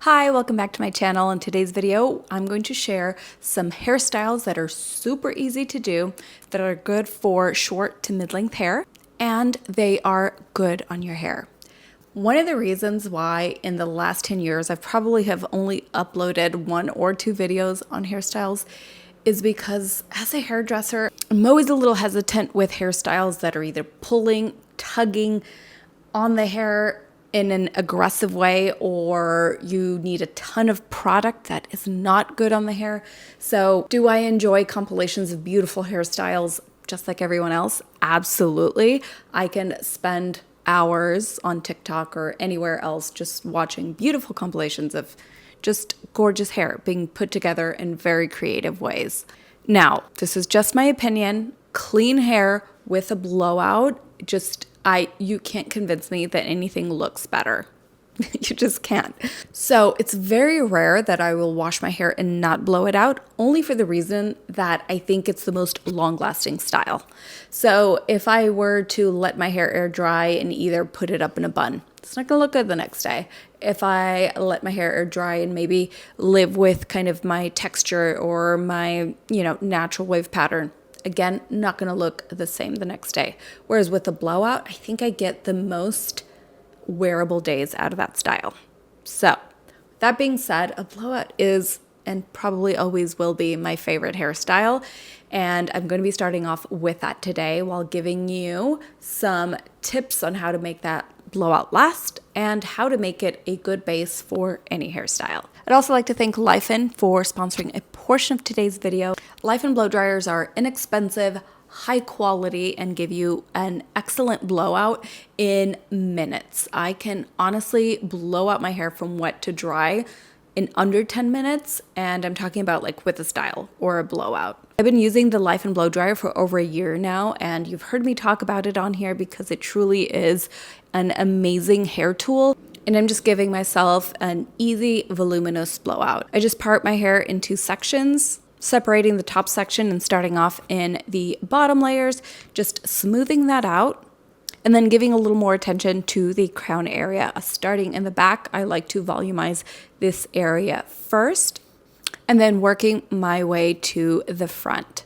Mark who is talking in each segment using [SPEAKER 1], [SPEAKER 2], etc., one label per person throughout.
[SPEAKER 1] Hi, welcome back to my channel. In today's video, I'm going to share some hairstyles that are super easy to do, that are good for short to mid-length hair, and they are good on your hair. One of the reasons why in the last 10 years I've probably have only uploaded 1 or 2 videos on hairstyles is because as a hairdresser, I'm always a little hesitant with hairstyles that are either pulling, tugging on the hair in an aggressive way, or you need a ton of product that is not good on the hair. So do I enjoy compilations of beautiful hairstyles just like everyone else? Absolutely. I can spend hours on TikTok or anywhere else just watching beautiful compilations of just gorgeous hair being put together in very creative ways. Now, this is just my opinion. Clean hair with a blowout, you can't convince me that anything looks better. You just can't. So it's very rare that I will wash my hair and not blow it out, only for the reason that I think it's the most long-lasting style. So if I were to let my hair air dry and either put it up in a bun, it's not gonna look good the next day. If I let my hair air dry and maybe live with kind of my texture or my, natural wave pattern, again, not gonna look the same the next day. Whereas with the blowout, I think I get the most wearable days out of that style. So that being said, a blowout is and probably always will be my favorite hairstyle. And I'm going to be starting off with that today while giving you some tips on how to make that blowout last and how to make it a good base for any hairstyle. I'd also like to thank Lifen for sponsoring a portion of today's video. Lifen blow dryers are inexpensive, high quality, and give you an excellent blowout in minutes. I can honestly blow out my hair from wet to dry in under 10 minutes, and I'm talking about like with a style or a blowout. I've been using the Lifen blow dryer for over a year now, and you've heard me talk about it on here because it truly is an amazing hair tool. And I'm just giving myself an easy voluminous blowout. I just part my hair into sections, separating the top section and starting off in the bottom layers, just smoothing that out, and then giving a little more attention to the crown area. Starting in the back, I like to volumize this area first, and then working my way to the front.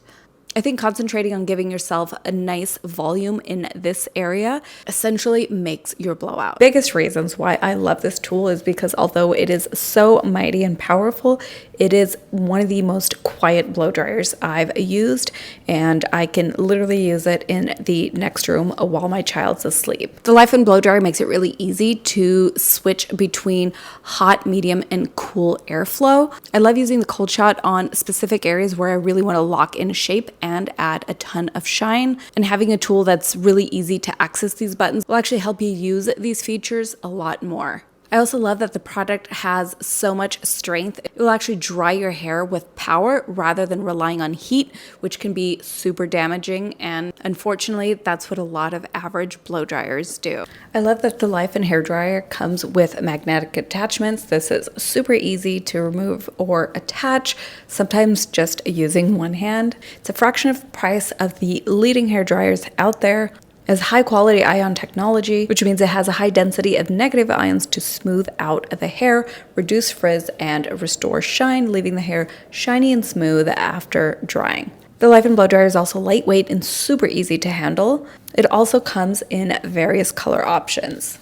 [SPEAKER 1] I think concentrating on giving yourself a nice volume in this area essentially makes your blowout. Biggest reasons why I love this tool is because although it is so mighty and powerful, it is one of the most quiet blow dryers I've used, and I can literally use it in the next room while my child's asleep. The Lifen blow dryer makes it really easy to switch between hot, medium, and cool airflow. I love using the cold shot on specific areas where I really want to lock in shape and add a ton of shine, and having a tool that's really easy to access these buttons will actually help you use these features a lot more. I also love that the product has so much strength. It will actually dry your hair with power rather than relying on heat, which can be super damaging, and unfortunately that's what a lot of average blow dryers do. I love that the Lifen hairdryer comes with magnetic attachments. This is super easy to remove or attach, sometimes just using one hand. It's a fraction of the price of the leading hairdryers out there. It has high quality ion technology, which means it has a high density of negative ions to smooth out the hair, reduce frizz, and restore shine, leaving the hair shiny and smooth after drying. The Lifen blow dryer is also lightweight and super easy to handle. It also comes in various color options.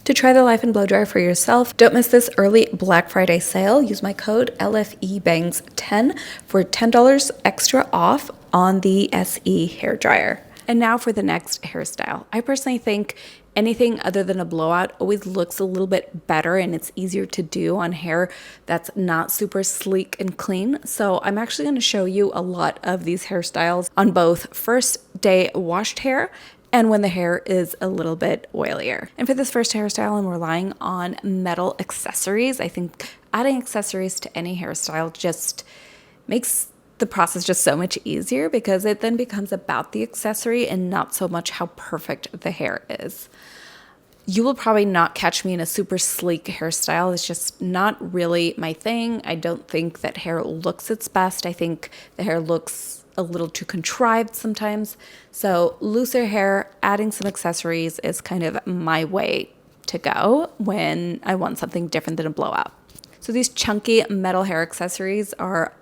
[SPEAKER 1] To try the Lifen blow dryer for yourself, don't miss this early Black Friday sale. Use my code LFEBANGS10 for $10 extra off on the SE hairdryer. And now for the next hairstyle. I personally think anything other than a blowout always looks a little bit better, and it's easier to do on hair that's not super sleek and clean. So I'm actually going to show you a lot of these hairstyles on both first day washed hair and when the hair is a little bit oilier. And for this first hairstyle, I'm relying on metal accessories. I think adding accessories to any hairstyle just makes the process just so much easier, because it then becomes about the accessory and not so much how perfect the hair is. You will probably not catch me in a super sleek hairstyle. It's just not really my thing. I don't think that hair looks its best. I think the hair looks a little too contrived sometimes. So looser hair, adding some accessories is kind of my way to go when I want something different than a blowout. So these chunky metal hair accessories are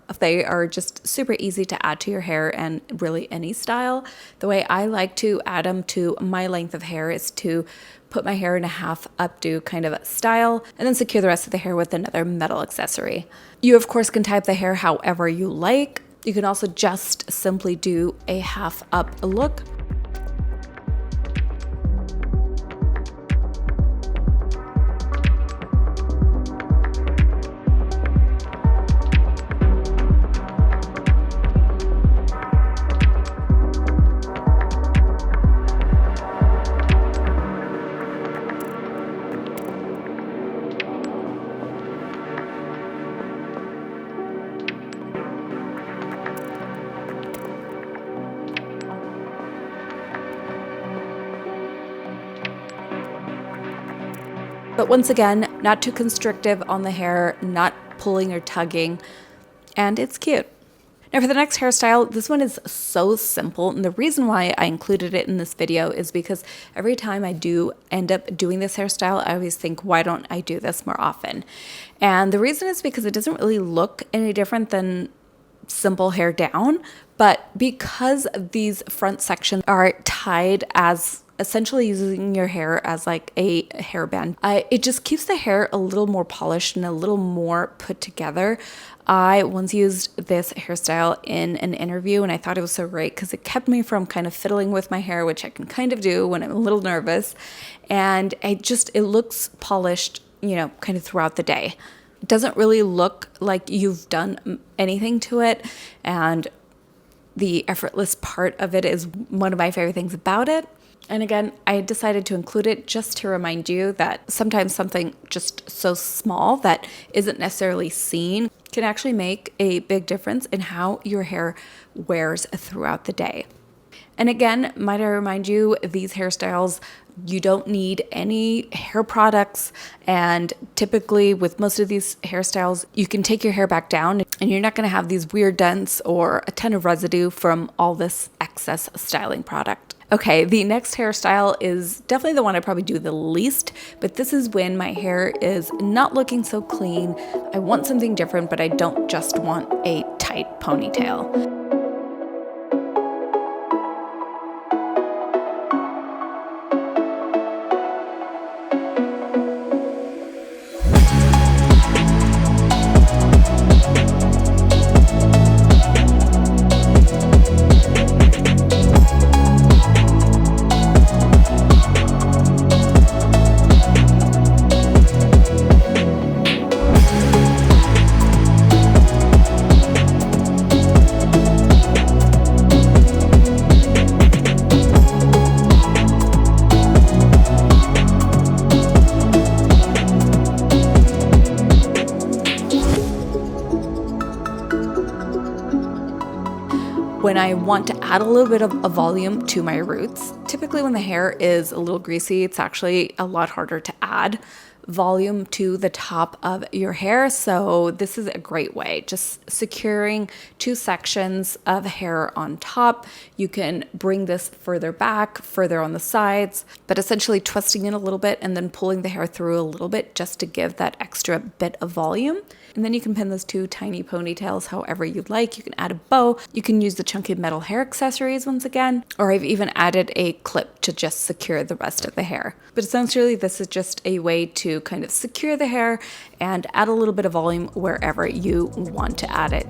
[SPEAKER 1] just super easy to add to your hair and really any style. The way I like to add them to my length of hair is to put my hair in a half updo kind of style and then secure the rest of the hair with another metal accessory. You of course can type the hair however you like. You can also just simply do a half up look. But once again, not too constrictive on the hair, not pulling or tugging, and it's cute. Now for the next hairstyle, this one is so simple, and the reason why I included it in this video is because every time I do end up doing this hairstyle, I always think, why don't I do this more often? And the reason is because it doesn't really look any different than simple hair down, but because these front sections are tied as essentially using your hair as like a hairband, it just keeps the hair a little more polished and a little more put together. I once used this hairstyle in an interview and I thought it was so great because it kept me from kind of fiddling with my hair, which I can kind of do when I'm a little nervous. And it looks polished, you know, kind of throughout the day. It doesn't really look like you've done anything to it. And the effortless part of it is one of my favorite things about it. And again, I decided to include it just to remind you that sometimes something just so small that isn't necessarily seen can actually make a big difference in how your hair wears throughout the day. And again, might I remind you, these hairstyles, you don't need any hair products. And typically with most of these hairstyles, you can take your hair back down and you're not going to have these weird dents or a ton of residue from all this excess styling product. Okay, the next hairstyle is definitely the one I probably do the least, but this is when my hair is not looking so clean. I want something different, but I don't just want a tight ponytail. When I want to add a little bit of a volume to my roots, typically when the hair is a little greasy, it's actually a lot harder to add volume to the top of your hair. So this is a great way, just securing two sections of hair on top. You can bring this further back, further on the sides, but essentially twisting it a little bit and then pulling the hair through a little bit just to give that extra bit of volume. And then you can pin those two tiny ponytails however you'd like. You can add a bow. You can use the chunky metal hair accessories once again, or I've even added a clip to just secure the rest of the hair. But essentially this is just a way to kind of secure the hair and add a little bit of volume wherever you want to add it.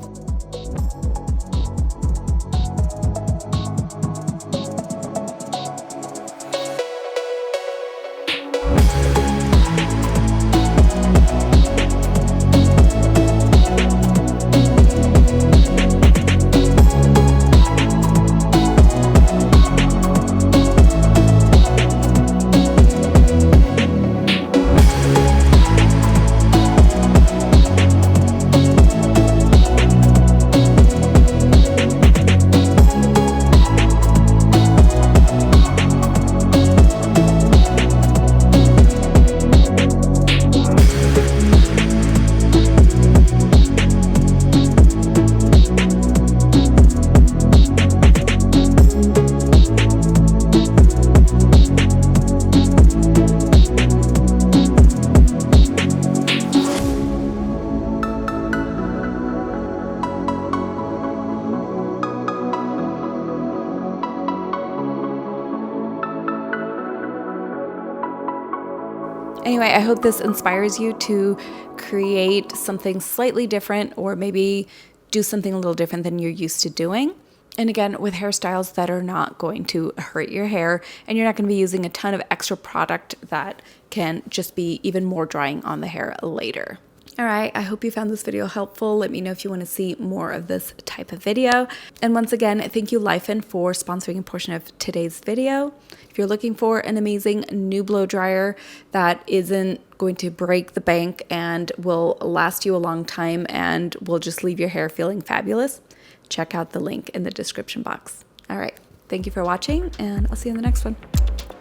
[SPEAKER 1] anyway, I hope this inspires you to create something slightly different, or maybe do something a little different than you're used to doing. And again, with hairstyles that are not going to hurt your hair, and you're not going to be using a ton of extra product that can just be even more drying on the hair later. All right, I hope you found this video helpful. Let me know if you want to see more of this type of video. And once again, thank you Lifen for sponsoring a portion of today's video. If you're looking for an amazing new blow dryer that isn't going to break the bank and will last you a long time and will just leave your hair feeling fabulous, check out the link in the description box. All right, thank you for watching, and I'll see you in the next one.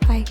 [SPEAKER 1] Bye.